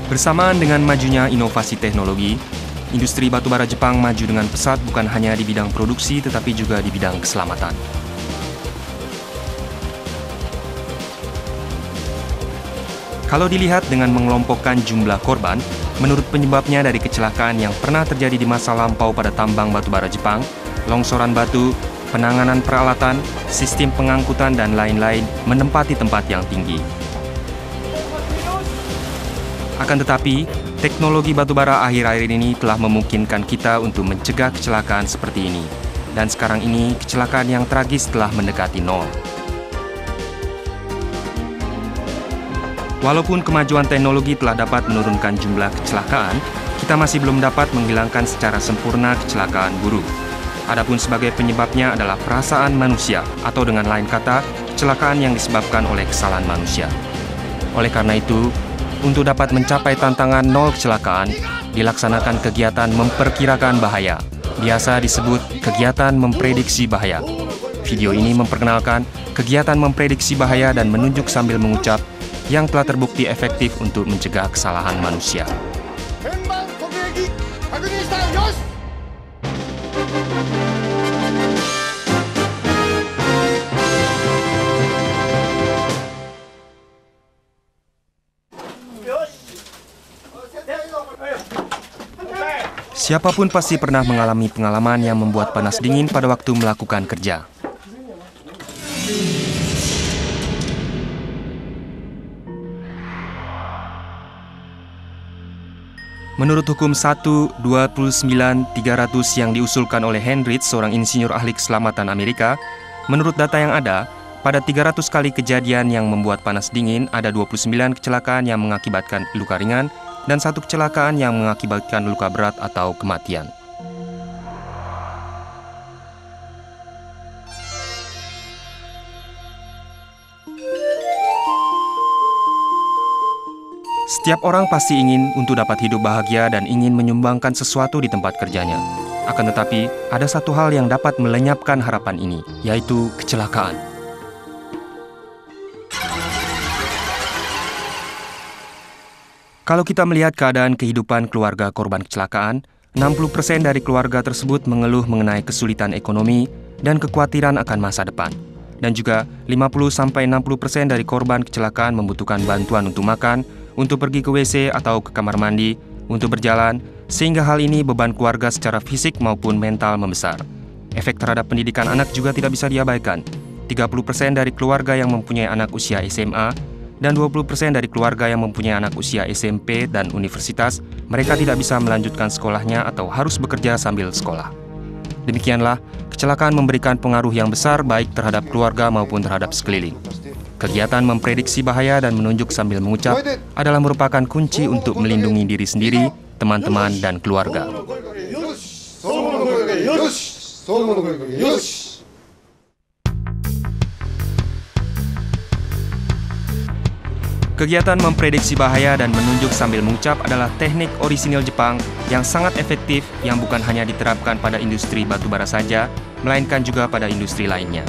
Bersamaan dengan majunya inovasi teknologi, industri batubara Jepang maju dengan pesat bukan hanya di bidang produksi tetapi juga di bidang keselamatan. Kalau dilihat dengan mengelompokkan jumlah korban, menurut penyebabnya dari kecelakaan yang pernah terjadi di masa lampau pada tambang batubara Jepang, longsoran batu, penanganan peralatan, sistem pengangkutan, dan lain-lain menempati tempat yang tinggi. Akan tetapi, teknologi batubara akhir-akhir ini telah memungkinkan kita untuk mencegah kecelakaan seperti ini. Dan sekarang ini, kecelakaan yang tragis telah mendekati nol. Walaupun kemajuan teknologi telah dapat menurunkan jumlah kecelakaan, kita masih belum dapat menghilangkan secara sempurna kecelakaan buruh. Adapun sebagai penyebabnya adalah perasaan manusia, atau dengan lain kata, kecelakaan yang disebabkan oleh kesalahan manusia. Oleh karena itu, untuk dapat mencapai tantangan nol kecelakaan, dilaksanakan kegiatan memperkirakan bahaya. Biasa disebut kegiatan memprediksi bahaya. Video ini memperkenalkan kegiatan memprediksi bahaya dan menunjuk sambil mengucap yang telah terbukti efektif untuk mencegah kesalahan manusia. Siapapun pasti pernah mengalami pengalaman yang membuat panas dingin pada waktu melakukan kerja. Menurut hukum 1-29-300 yang diusulkan oleh Hendricks, seorang insinyur ahli keselamatan Amerika, menurut data yang ada, pada 300 kali kejadian yang membuat panas dingin, ada 29 kecelakaan yang mengakibatkan luka ringan dan 1 kecelakaan yang mengakibatkan luka berat atau kematian. Setiap orang pasti ingin untuk dapat hidup bahagia dan ingin menyumbangkan sesuatu di tempat kerjanya. Akan tetapi, ada satu hal yang dapat melenyapkan harapan ini, yaitu kecelakaan. Kalau kita melihat keadaan kehidupan keluarga korban kecelakaan, 60% dari keluarga tersebut mengeluh mengenai kesulitan ekonomi dan kekhawatiran akan masa depan. Dan juga 50-60% dari korban kecelakaan membutuhkan bantuan untuk makan, untuk pergi ke WC atau ke kamar mandi, untuk berjalan, sehingga hal ini beban keluarga secara fisik maupun mental membesar. Efek terhadap pendidikan anak juga tidak bisa diabaikan. 30% dari keluarga yang mempunyai anak usia SMA dan 20% dari keluarga yang mempunyai anak usia SMP dan universitas, mereka tidak bisa melanjutkan sekolahnya atau harus bekerja sambil sekolah. Demikianlah, kecelakaan memberikan pengaruh yang besar baik terhadap keluarga maupun terhadap sekeliling. Kegiatan memprediksi bahaya dan menunjuk sambil mengucap adalah merupakan kunci untuk melindungi diri sendiri, teman-teman, dan keluarga. Kegiatan memprediksi bahaya dan menunjuk sambil mengucap adalah teknik orisinil Jepang yang sangat efektif yang bukan hanya diterapkan pada industri batubara saja, melainkan juga pada industri lainnya.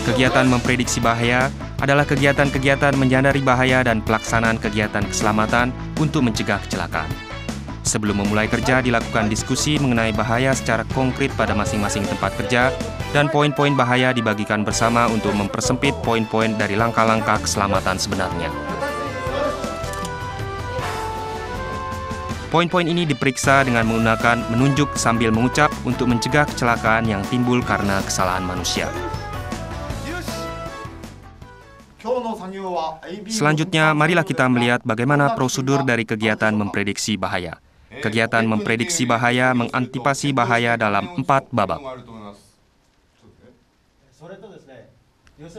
Kegiatan memprediksi bahaya adalah kegiatan-kegiatan menyadari bahaya dan pelaksanaan kegiatan keselamatan untuk mencegah kecelakaan. Sebelum memulai kerja, dilakukan diskusi mengenai bahaya secara konkret pada masing-masing tempat kerja, dan poin-poin bahaya dibagikan bersama untuk mempersempit poin-poin dari langkah-langkah keselamatan sebenarnya. Poin-poin ini diperiksa dengan menggunakan menunjuk sambil mengucap untuk mencegah kecelakaan yang timbul karena kesalahan manusia. Selanjutnya, marilah kita melihat bagaimana prosedur dari kegiatan memprediksi bahaya. Kegiatan memprediksi bahaya mengantisipasi bahaya dalam 4 babak.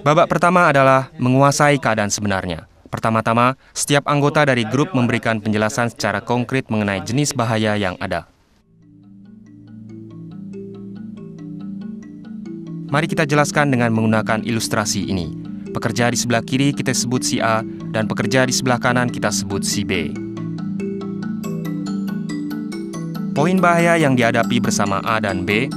Babak pertama adalah menguasai keadaan sebenarnya. Pertama-tama, setiap anggota dari grup memberikan penjelasan secara konkret mengenai jenis bahaya yang ada. Mari kita jelaskan dengan menggunakan ilustrasi ini. Pekerja di sebelah kiri kita sebut si A, dan pekerja di sebelah kanan kita sebut si B. Poin bahaya yang dihadapi bersama A dan B,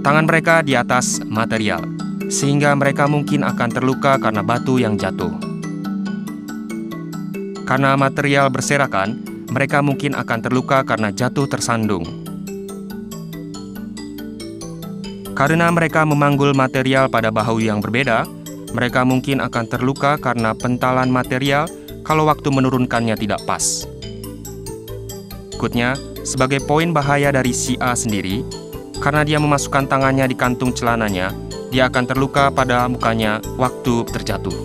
tangan mereka di atas material, sehingga mereka mungkin akan terluka karena batu yang jatuh. Karena material berserakan, mereka mungkin akan terluka karena jatuh tersandung. Karena mereka memanggul material pada bahu yang berbeda, mereka mungkin akan terluka karena pentalan material kalau waktu menurunkannya tidak pas. Berikutnya, sebagai poin bahaya dari si A sendiri, karena dia memasukkan tangannya di kantung celananya, dia akan terluka pada mukanya waktu terjatuh.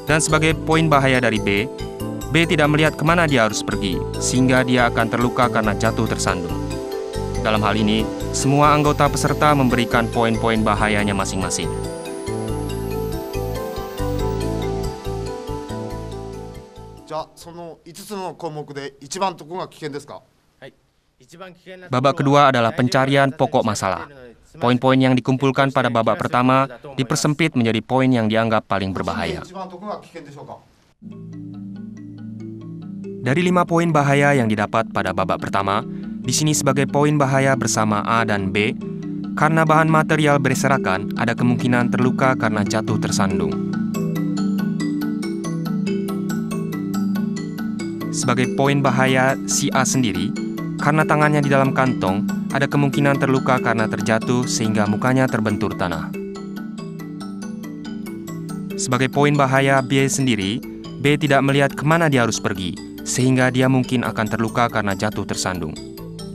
Dan sebagai poin bahaya dari B tidak melihat kemana dia harus pergi, sehingga dia akan terluka karena jatuh tersandung. Dalam hal ini, semua anggota peserta memberikan poin-poin bahayanya masing-masing. Babak kedua adalah pencarian pokok masalah. Poin-poin yang dikumpulkan pada babak pertama dipersempit menjadi poin yang dianggap paling berbahaya. Dari 5 poin bahaya yang didapat pada babak pertama, di sini sebagai poin bahaya bersama A dan B, karena bahan material berserakan, ada kemungkinan terluka karena jatuh tersandung. Sebagai poin bahaya si A sendiri, karena tangannya di dalam kantong, ada kemungkinan terluka karena terjatuh sehingga mukanya terbentur tanah. Sebagai poin bahaya B sendiri, B tidak melihat kemana dia harus pergi, sehingga dia mungkin akan terluka karena jatuh tersandung.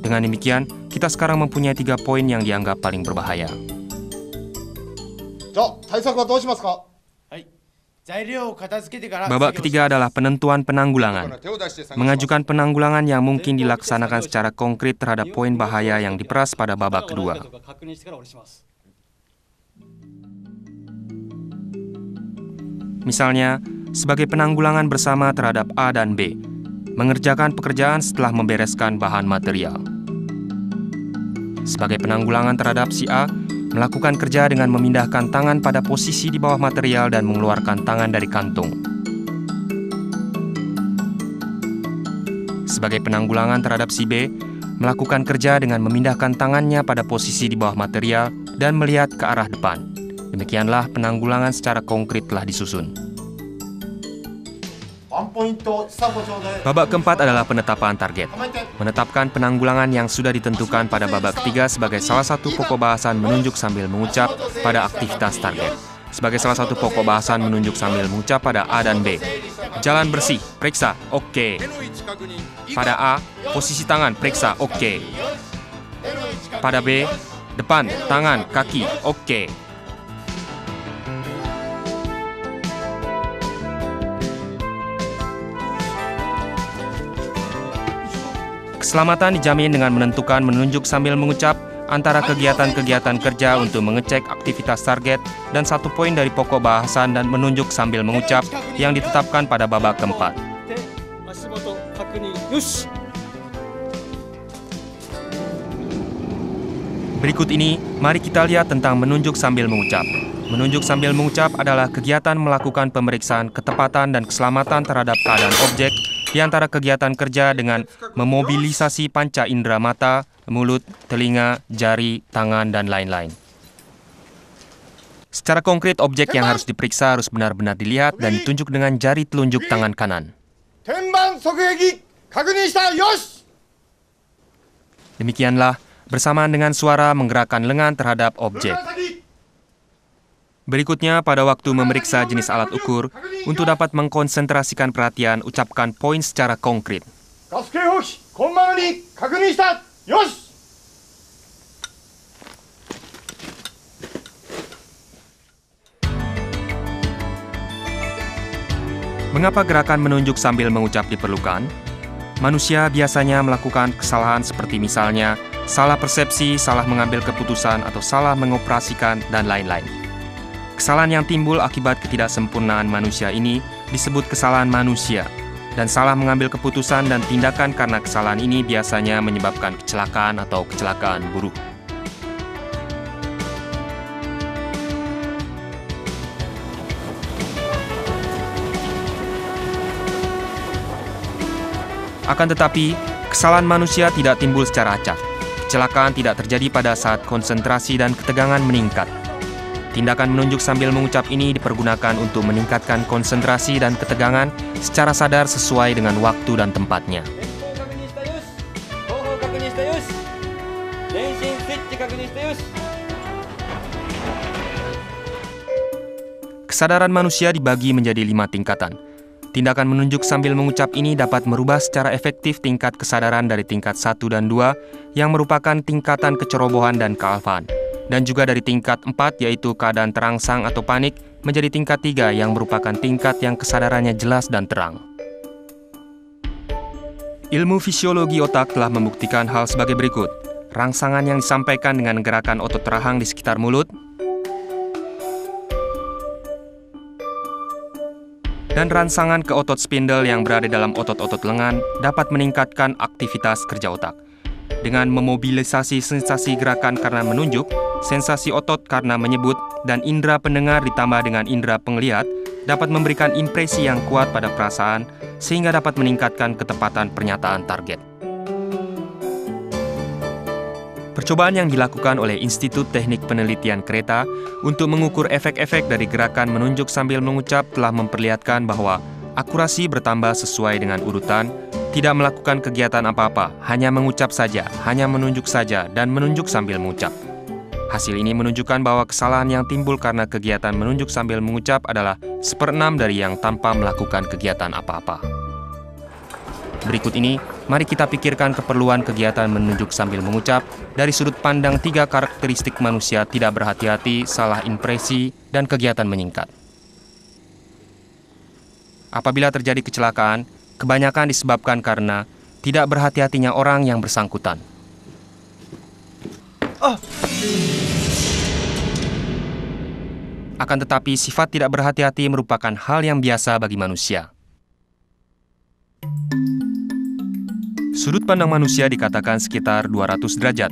Dengan demikian, kita sekarang mempunyai 3 poin yang dianggap paling berbahaya. Babak ketiga adalah penentuan penanggulangan. Mengajukan penanggulangan yang mungkin dilaksanakan secara konkret terhadap poin bahaya yang diperas pada babak kedua. Misalnya, sebagai penanggulangan bersama terhadap A dan B, mengerjakan pekerjaan setelah membereskan bahan material. Sebagai penanggulangan terhadap si A, melakukan kerja dengan memindahkan tangan pada posisi di bawah material dan mengeluarkan tangan dari kantung. Sebagai penanggulangan terhadap si B, melakukan kerja dengan memindahkan tangannya pada posisi di bawah material dan melihat ke arah depan. Demikianlah penanggulangan secara konkret telah disusun. Babak keempat adalah penetapan target. Menetapkan penanggulangan yang sudah ditentukan pada babak ketiga sebagai salah satu pokok bahasan menunjuk sambil mengucap pada aktivitas target. Sebagai salah satu pokok bahasan menunjuk sambil mengucap pada A dan B. Jalan bersih, periksa, oke. Pada A, posisi tangan, periksa, oke. Pada B, depan, tangan, kaki, oke. Keselamatan dijamin dengan menentukan menunjuk sambil mengucap antara kegiatan-kegiatan kerja untuk mengecek aktivitas target dan 1 poin dari pokok bahasan dan menunjuk sambil mengucap yang ditetapkan pada babak keempat. Berikut ini, mari kita lihat tentang menunjuk sambil mengucap. Menunjuk sambil mengucap adalah kegiatan melakukan pemeriksaan ketepatan dan keselamatan terhadap keadaan objek di antara kegiatan kerja dengan memobilisasi panca indera mata, mulut, telinga, jari, tangan, dan lain-lain. Secara konkret, objek yang harus diperiksa harus benar-benar dilihat dan ditunjuk dengan jari telunjuk tangan kanan. Demikianlah, bersamaan dengan suara menggerakkan lengan terhadap objek. Berikutnya, pada waktu memeriksa jenis alat ukur, untuk dapat mengkonsentrasikan perhatian, ucapkan poin secara konkret. Mengapa gerakan menunjuk sambil mengucap diperlukan? Manusia biasanya melakukan kesalahan seperti misalnya salah persepsi, salah mengambil keputusan, atau salah mengoperasikan, dan lain-lain. Kesalahan yang timbul akibat ketidaksempurnaan manusia ini disebut kesalahan manusia, dan salah mengambil keputusan dan tindakan karena kesalahan ini biasanya menyebabkan kecelakaan atau kecelakaan buruk. Akan tetapi, kesalahan manusia tidak timbul secara acak. Kecelakaan tidak terjadi pada saat konsentrasi dan ketegangan meningkat. Tindakan menunjuk sambil mengucap ini dipergunakan untuk meningkatkan konsentrasi dan ketegangan secara sadar sesuai dengan waktu dan tempatnya. Kesadaran manusia dibagi menjadi 5 tingkatan. Tindakan menunjuk sambil mengucap ini dapat merubah secara efektif tingkat kesadaran dari tingkat 1 dan 2 yang merupakan tingkatan kecerobohan dan kealfaan. Dan juga dari tingkat 4 yaitu keadaan terangsang atau panik menjadi tingkat 3 yang merupakan tingkat yang kesadarannya jelas dan terang. Ilmu fisiologi otak telah membuktikan hal sebagai berikut. Rangsangan yang disampaikan dengan gerakan otot rahang di sekitar mulut dan rangsangan ke otot spindle yang berada dalam otot-otot lengan dapat meningkatkan aktivitas kerja otak. Dengan memobilisasi sensasi gerakan karena menunjuk, sensasi otot karena menyebut, dan indera pendengar ditambah dengan indera penglihat dapat memberikan impresi yang kuat pada perasaan sehingga dapat meningkatkan ketepatan pernyataan target. Percobaan yang dilakukan oleh Institut Teknik Penelitian Kereta untuk mengukur efek-efek dari gerakan menunjuk sambil mengucap telah memperlihatkan bahwa akurasi bertambah sesuai dengan urutan, tidak melakukan kegiatan apa-apa, hanya mengucap saja, hanya menunjuk saja, dan menunjuk sambil mengucap. Hasil ini menunjukkan bahwa kesalahan yang timbul karena kegiatan menunjuk sambil mengucap adalah 1/6 dari yang tanpa melakukan kegiatan apa-apa. Berikut ini, mari kita pikirkan keperluan kegiatan menunjuk sambil mengucap dari sudut pandang 3 karakteristik manusia tidak berhati-hati, salah impresi, dan kegiatan menyingkat. Apabila terjadi kecelakaan, kebanyakan disebabkan karena tidak berhati-hatinya orang yang bersangkutan. Akan tetapi, sifat tidak berhati-hati merupakan hal yang biasa bagi manusia. Sudut pandang manusia dikatakan sekitar 200 derajat.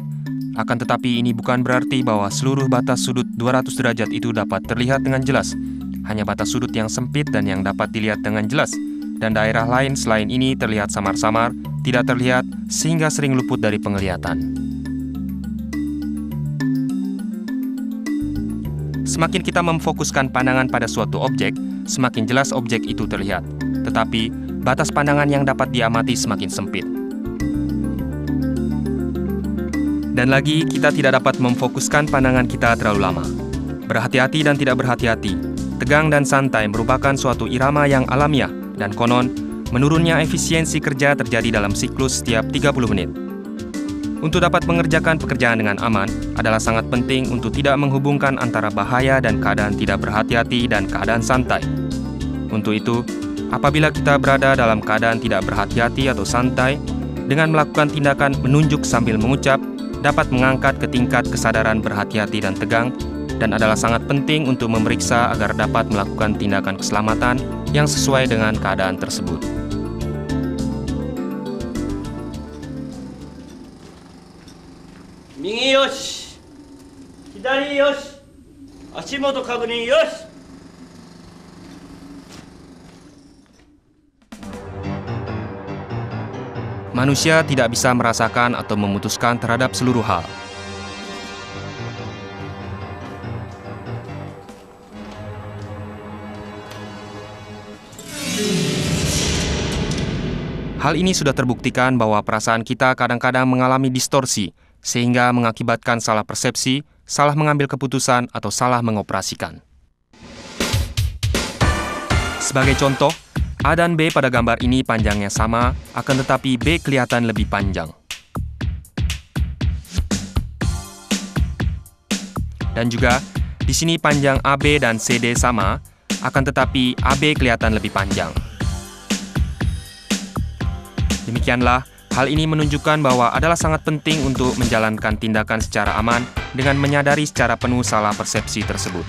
Akan tetapi ini bukan berarti bahwa seluruh batas sudut 200 derajat itu dapat terlihat dengan jelas. Hanya batas sudut yang sempit dan yang dapat dilihat dengan jelas. Dan daerah lain selain ini terlihat samar-samar, tidak terlihat, sehingga sering luput dari penglihatan. Semakin kita memfokuskan pandangan pada suatu objek, semakin jelas objek itu terlihat. Tetapi, batas pandangan yang dapat diamati semakin sempit. Dan lagi, kita tidak dapat memfokuskan pandangan kita terlalu lama. Berhati-hati dan tidak berhati-hati, tegang dan santai merupakan suatu irama yang alamiah, dan konon, menurunnya efisiensi kerja terjadi dalam siklus setiap 30 menit. Untuk dapat mengerjakan pekerjaan dengan aman, adalah sangat penting untuk tidak menghubungkan antara bahaya dan keadaan tidak berhati-hati dan keadaan santai. Untuk itu, apabila kita berada dalam keadaan tidak berhati-hati atau santai, dengan melakukan tindakan menunjuk sambil mengucap, dapat mengangkat ke tingkat kesadaran berhati-hati dan tegang, dan adalah sangat penting untuk memeriksa agar dapat melakukan tindakan keselamatan yang sesuai dengan keadaan tersebut. Migi yoshi, hidari yoshi, ashimoto kagunin yoshi. Manusia tidak bisa merasakan atau memutuskan terhadap seluruh hal. Hal ini sudah terbuktikan bahwa perasaan kita kadang-kadang mengalami distorsi, sehingga mengakibatkan salah persepsi, salah mengambil keputusan, atau salah mengoperasikan. Sebagai contoh, A dan B pada gambar ini panjangnya sama, akan tetapi B kelihatan lebih panjang. Dan juga, di sini panjang AB dan CD sama, akan tetapi AB kelihatan lebih panjang. Demikianlah, hal ini menunjukkan bahwa adalah sangat penting untuk menjalankan tindakan secara aman dengan menyadari secara penuh salah persepsi tersebut.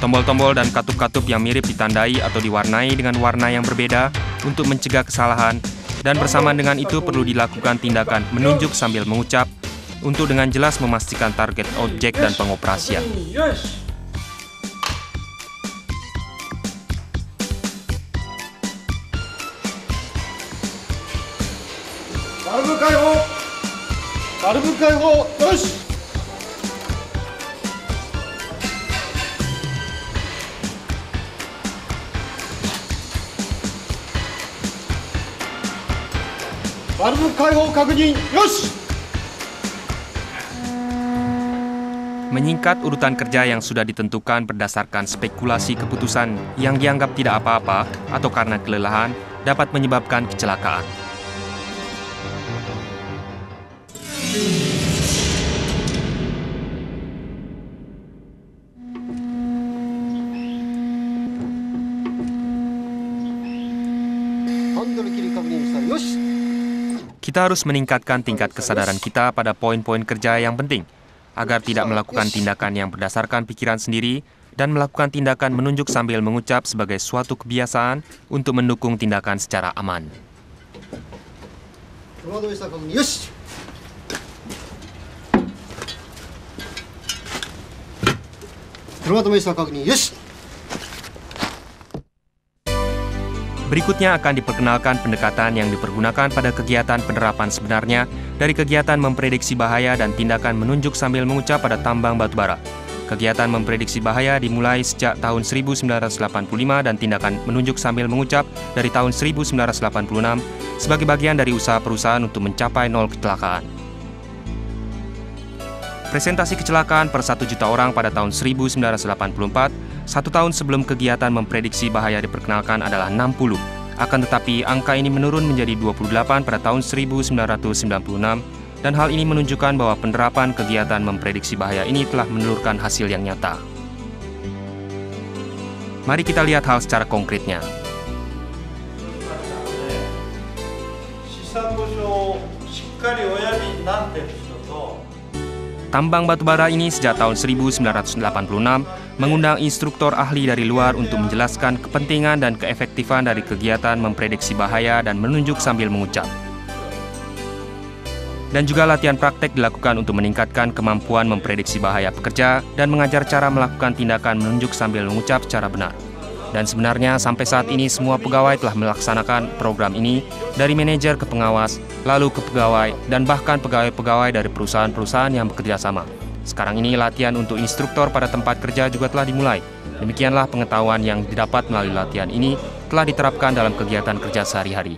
Tombol-tombol dan katup-katup yang mirip ditandai atau diwarnai dengan warna yang berbeda untuk mencegah kesalahan, dan bersamaan dengan itu perlu dilakukan tindakan menunjuk sambil mengucap untuk dengan jelas memastikan target objek dan pengoperasian. バルブ開放確認よし。 Menyingkat urutan kerja yang sudah ditentukan berdasarkan spekulasi keputusan yang dianggap tidak apa-apa atau karena kelelahan dapat menyebabkan kecelakaan. Kita harus meningkatkan tingkat kesadaran kita pada poin-poin kerja yang penting, agar tidak melakukan tindakan yang berdasarkan pikiran sendiri dan melakukan tindakan menunjuk sambil mengucap sebagai suatu kebiasaan untuk mendukung tindakan secara aman. Berikutnya akan diperkenalkan pendekatan yang dipergunakan pada kegiatan penerapan sebenarnya dari kegiatan memprediksi bahaya dan tindakan menunjuk sambil mengucap pada tambang batubara. Kegiatan memprediksi bahaya dimulai sejak tahun 1985 dan tindakan menunjuk sambil mengucap dari tahun 1986 sebagai bagian dari usaha perusahaan untuk mencapai nol kecelakaan. Presentasi kecelakaan per 1 juta orang pada tahun 1984, 1 tahun sebelum kegiatan memprediksi bahaya diperkenalkan adalah 60. Akan tetapi, angka ini menurun menjadi 28 pada tahun 1996, dan hal ini menunjukkan bahwa penerapan kegiatan memprediksi bahaya ini telah menelurkan hasil yang nyata. Mari kita lihat hal secara konkretnya. Tambang batubara ini sejak tahun 1986 mengundang instruktur ahli dari luar untuk menjelaskan kepentingan dan keefektifan dari kegiatan memprediksi bahaya dan menunjuk sambil mengucap. Dan juga latihan praktek dilakukan untuk meningkatkan kemampuan memprediksi bahaya pekerja dan mengajar cara melakukan tindakan menunjuk sambil mengucap secara benar. Dan sebenarnya sampai saat ini semua pegawai telah melaksanakan program ini, dari manajer ke pengawas, lalu ke pegawai, dan bahkan pegawai-pegawai dari perusahaan-perusahaan yang bekerja sama. Sekarang ini latihan untuk instruktur pada tempat kerja juga telah dimulai. Demikianlah pengetahuan yang didapat melalui latihan ini telah diterapkan dalam kegiatan kerja sehari-hari.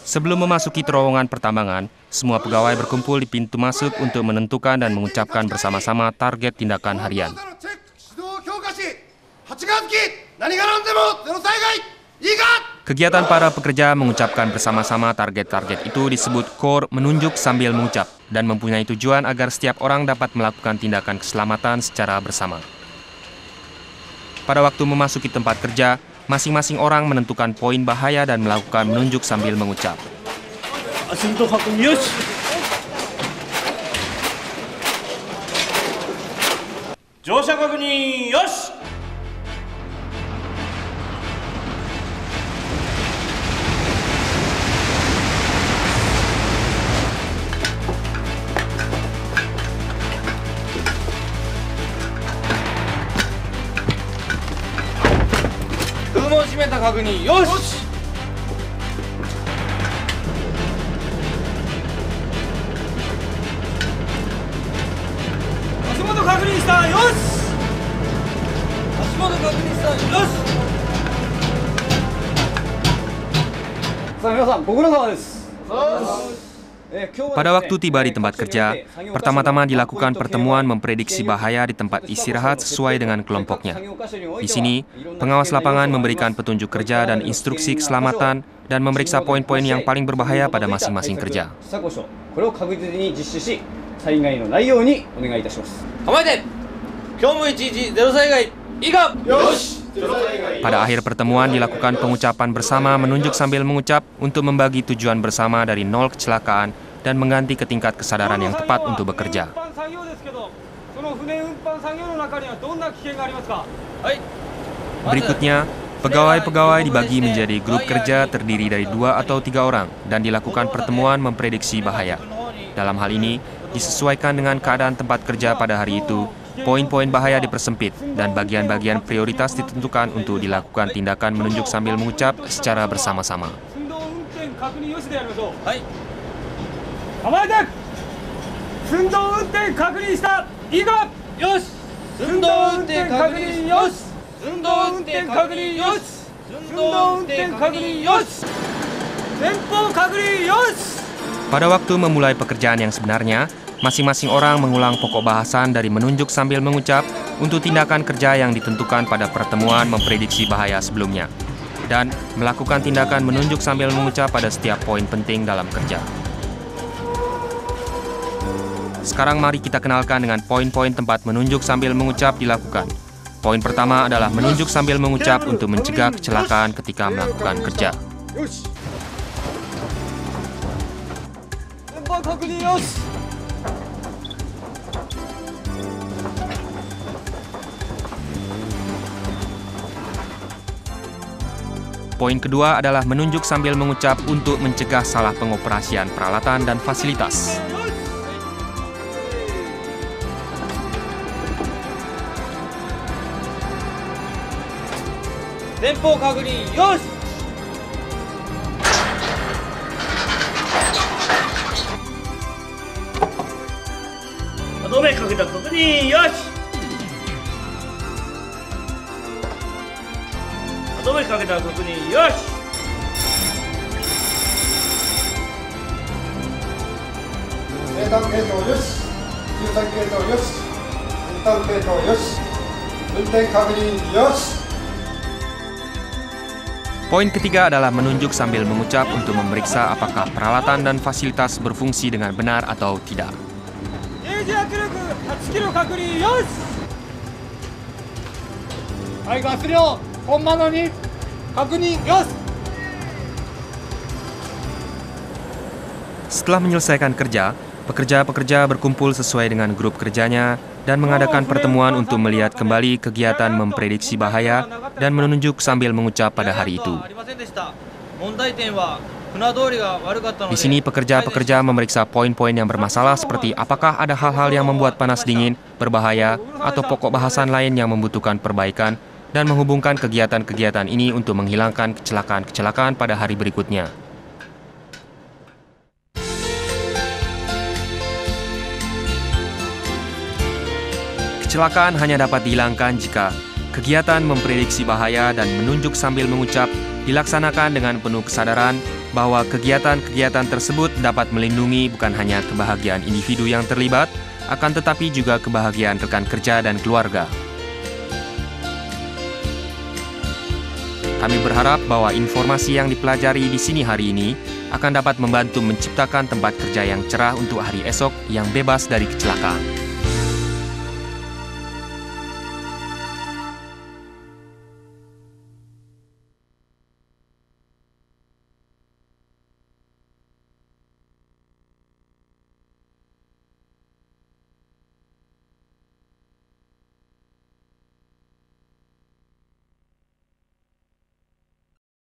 Sebelum memasuki terowongan pertambangan, semua pegawai berkumpul di pintu masuk untuk menentukan dan mengucapkan bersama-sama target tindakan harian. Kegiatan para pekerja mengucapkan bersama-sama target-target itu disebut core menunjuk sambil mengucap dan mempunyai tujuan agar setiap orang dapat melakukan tindakan keselamatan secara bersama. Pada waktu memasuki tempat kerja, masing-masing orang menentukan poin bahaya dan melakukan menunjuk sambil mengucap. Pada waktu tiba di tempat kerja, pertama-tama dilakukan pertemuan memprediksi bahaya di tempat istirahat sesuai dengan kelompoknya. Di sini, pengawas lapangan memberikan petunjuk kerja dan instruksi keselamatan dan memeriksa poin-poin yang paling berbahaya pada masing-masing kerja. Pada akhir pertemuan dilakukan pengucapan bersama menunjuk sambil mengucap untuk membagi tujuan bersama dari nol kecelakaan dan mengganti ke tingkat kesadaran yang tepat untuk bekerja. Berikutnya, pegawai-pegawai dibagi menjadi grup kerja terdiri dari 2 atau 3 orang dan dilakukan pertemuan memprediksi bahaya. Dalam hal ini, disesuaikan dengan keadaan tempat kerja pada hari itu, poin-poin bahaya dipersempit dan bagian-bagian prioritas ditentukan untuk dilakukan tindakan menunjuk sambil mengucap secara bersama-sama. Pada waktu memulai pekerjaan yang sebenarnya, masing-masing orang mengulang pokok bahasan dari menunjuk sambil mengucap untuk tindakan kerja yang ditentukan pada pertemuan memprediksi bahaya sebelumnya, dan melakukan tindakan menunjuk sambil mengucap pada setiap poin penting dalam kerja. Sekarang mari kita kenalkan dengan poin-poin tempat menunjuk sambil mengucap dilakukan. Poin pertama adalah menunjuk sambil mengucap untuk mencegah kecelakaan ketika melakukan kerja. Poin kedua adalah menunjuk sambil mengucap untuk mencegah salah pengoperasian peralatan dan fasilitas. Poin ketiga adalah menunjuk sambil mengucap untuk memeriksa apakah peralatan dan fasilitas berfungsi dengan benar atau tidak. Setelah menyelesaikan kerja, pekerja-pekerja berkumpul sesuai dengan grup kerjanya dan mengadakan pertemuan untuk melihat kembali kegiatan memprediksi bahaya dan menunjuk sambil mengucap pada hari itu. Di sini pekerja-pekerja memeriksa poin-poin yang bermasalah seperti apakah ada hal-hal yang membuat panas dingin, berbahaya, atau pokok bahasan lain yang membutuhkan perbaikan, dan menghubungkan kegiatan-kegiatan ini untuk menghilangkan kecelakaan-kecelakaan pada hari berikutnya. Kecelakaan hanya dapat dihilangkan jika kegiatan memprediksi bahaya dan menunjuk sambil mengucap dilaksanakan dengan penuh kesadaran bahwa kegiatan-kegiatan tersebut dapat melindungi bukan hanya kebahagiaan individu yang terlibat, akan tetapi juga kebahagiaan rekan kerja dan keluarga. Kami berharap bahwa informasi yang dipelajari di sini hari ini akan dapat membantu menciptakan tempat kerja yang cerah untuk hari esok yang bebas dari kecelakaan.